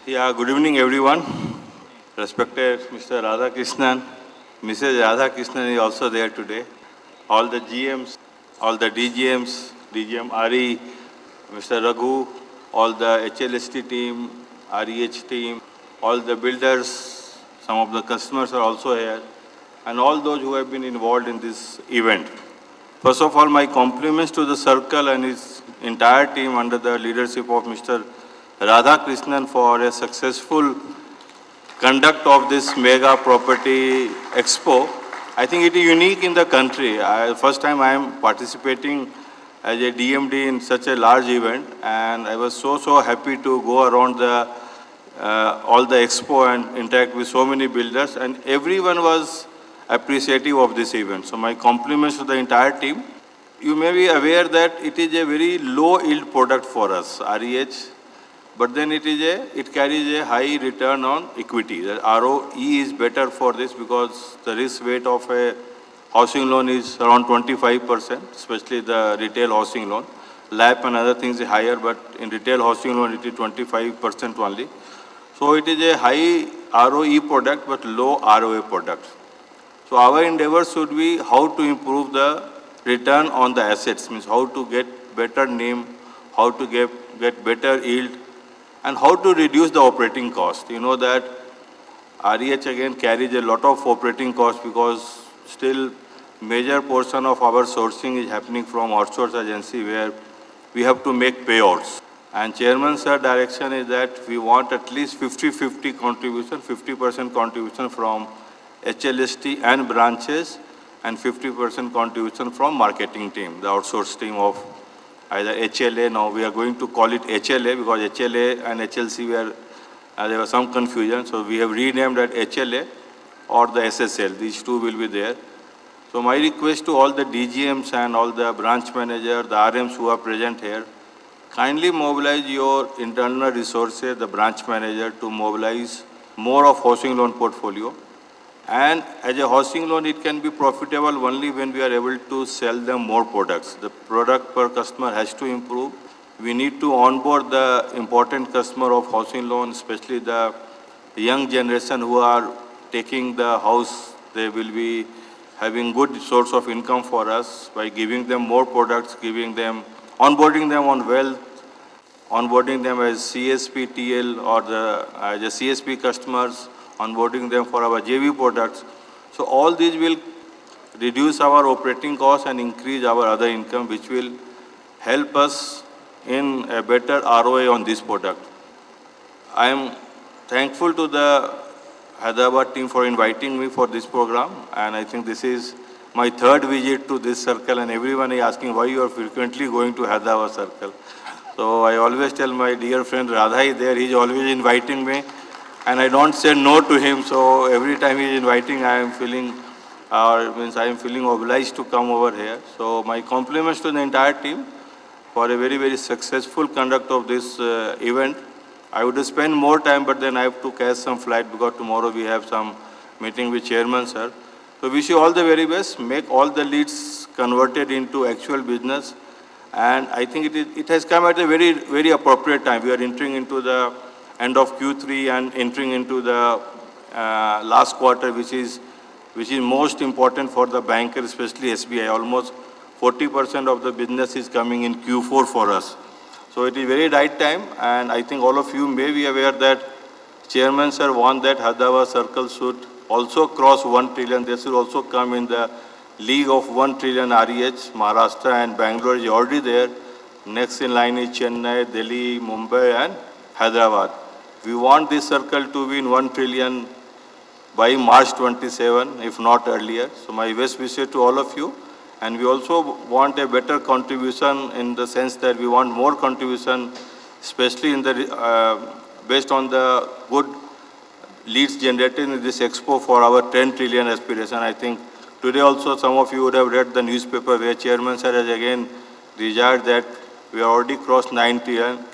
Yeah, good evening, everyone. Respected Mr. Radhakrishnan, Mrs. Radhakrishnan is also there today. All the GMs, all the DGMs, DGM RE, Mr. Raghu, all the HLST team, REH team, all the builders, some of the customers are also here, and all those who have been involved in this event. First of all, my compliments to the circle and its entire team under the leadership of Mr. Radhakrishnan for a successful conduct of this mega property expo. I think it is unique in the country. First time I am participating as a DMD in such a large event, and I was so happy to go around the all the expo and interact with so many builders, and everyone was appreciative of this event. So my compliments to the entire team. You may be aware that it is a very low yield product for us, REH, but then it carries a high return on equity. The ROE is better for this because the risk weight of a housing loan is around 25%, especially the retail housing loan. LAP and other things are higher, but in retail housing loan it is 25% only. So it is a high ROE product but low ROA product. So our endeavor should be how to improve the return on the assets, means how to get better NIM, how to get better yield, and how to reduce the operating cost. You know that REH again carries a lot of operating cost because still major portion of our sourcing is happening from outsource agency where we have to make payouts. And Chairman Sir direction is that we want at least 50-50 contribution, 50% contribution from HLST and branches and 50% contribution from marketing team, the outsourced team of either HLA. Now we are going to call it HLA because HLA and HLC there was some confusion. So we have renamed that HLA or the SSL. These two will be there. So my request to all the DGMs and all the branch manager, the RMs who are present here, kindly mobilize your internal resources, the branch manager, to mobilize more of housing loan portfolio. And as a housing loan, it can be profitable only when we are able to sell them more products. The product per customer has to improve. We need to onboard the important customer of housing loan, especially the young generation who are taking the house. They will be having good source of income for us by giving them more products, giving them, onboarding them on wealth, onboarding them as CSP, TL or as a CSP customers, onboarding them for our JV products. So all these will reduce our operating costs and increase our other income, which will help us in a better ROA on this product. I am thankful to the Hyderabad team for inviting me for this program, and I think this is my third visit to this circle, and everyone is asking why you are frequently going to Hyderabad circle. So I always tell my dear friend Radha is there, he is always inviting me, and I don't say no to him. So every time he is inviting, I am feeling obliged to come over here. So my compliments to the entire team for a very successful conduct of this event. I would spend more time, but then I have to catch some flight because tomorrow we have some meeting with Chairman Sir. So wish you all the very best. Make all the leads converted into actual business. And I think it has come at a very appropriate time. We are entering into the end of Q3 and entering into the last quarter, which is most important for the banker, especially SBI. Almost 40% of the business is coming in Q4 for us. So it is very right time, and I think all of you may be aware that Chairman Sir want that Hyderabad circle should also cross 1 trillion. They should also come in the league of 1 trillion REH. Maharashtra and Bangalore is already there. Next in line is Chennai, Delhi, Mumbai and Hyderabad. We want this circle to be in 1 trillion by March 27, if not earlier. So my best wishes to all of you. And we also want a better contribution in the sense that we want more contribution, especially in the based on the good leads generated in this expo for our 10 trillion aspiration. I think today also some of you would have read the newspaper where Chairman Sir has again desired that we have already crossed 9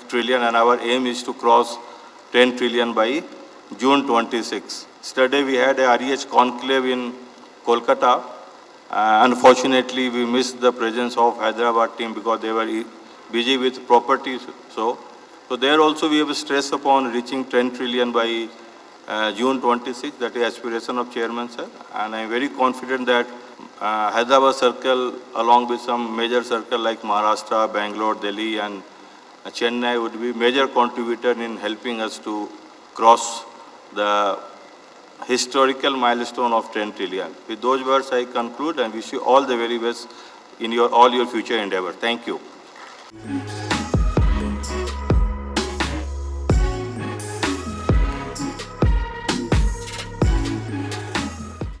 trillion and our aim is to cross 10 trillion by June 26. Yesterday we had a REH conclave in Kolkata. Unfortunately, we missed the presence of Hyderabad team because they were busy with properties. So So there also we have stress upon reaching 10 trillion by June 26. That is aspiration of Chairman, sir. And I am very confident that Hyderabad circle, along with some major circle like Maharashtra, Bangalore, Delhi, and Chennai, would be major contributor in helping us to cross the historical milestone of 10 trillion. With those words, I conclude and wish you all the very best in all your future endeavor. Thank you.